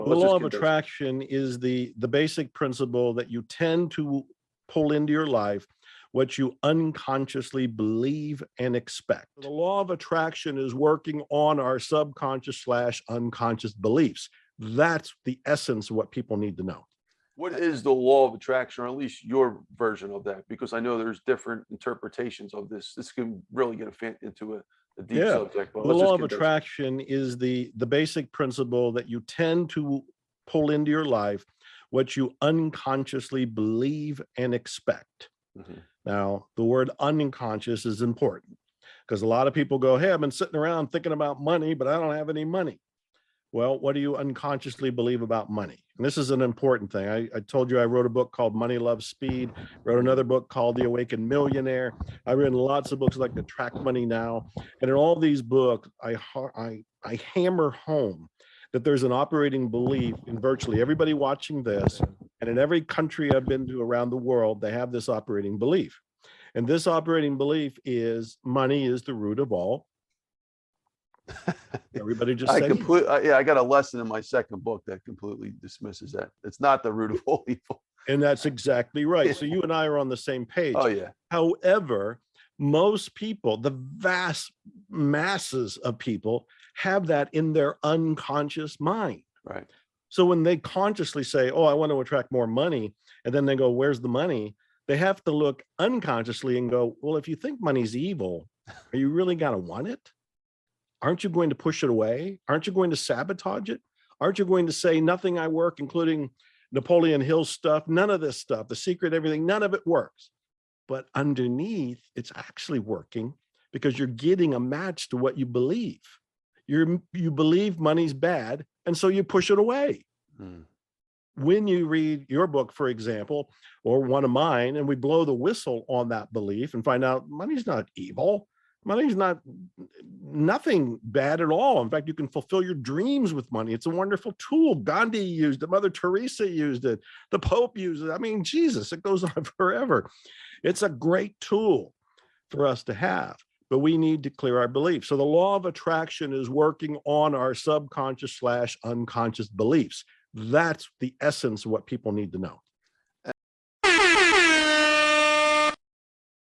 The Let's law just of get this. attraction is the basic principle that you tend to pull into your life what you unconsciously believe and expect. The law of attraction is working on our subconscious / unconscious beliefs. That's the essence of what people need to know. What is the law of attraction, or at least your version of that? Because I know there's different interpretations of this. This can really get into a deep subject. But The let's law just of get this. attraction is the basic principle that you tend to pull into your life what you unconsciously believe and expect. Now, the word unconscious is important because a lot of people go, hey, I've been sitting around thinking about money, but I don't have any money. Well, what do you unconsciously believe about money? And this is an important thing. I told you I wrote a book called Money, Love, Speed, wrote another book called The Awakened Millionaire. I've written lots of books like Attract Money Now. And in all these books, I hammer home that there's an operating belief in virtually everybody watching this. And in every country I've been to around the world, they have this operating belief. And this operating belief is money is the root of all. Everybody just say I got a lesson in my second book that completely dismisses that. It's not the root of all evil. And that's exactly right. So you and I are on the same page. Oh, yeah. However, most people, the vast masses of people, have that in their unconscious mind. Right. So when they consciously say, oh, I want to attract more money, and then they go, where's the money? They have to look unconsciously and go, well, if you think money's evil, are you really going to want it? Aren't you going to push it away? Aren't you going to sabotage it? Aren't you going to say nothing I work, including Napoleon Hill stuff, none of this stuff, The Secret, everything, none of it works. But underneath, it's actually working because you're getting a match to what you believe. You believe money's bad, and so you push it away. When you read your book, for example, or one of mine, and we blow the whistle on that belief and find out money's not evil. Money's nothing bad at all. In fact, you can fulfill your dreams with money. It's a wonderful tool. Gandhi used it. Mother Teresa used it. The Pope used it. I mean, Jesus, it goes on forever. It's a great tool for us to have, but we need to clear our beliefs. So the law of attraction is working on our subconscious / unconscious beliefs. That's the essence of what people need to know.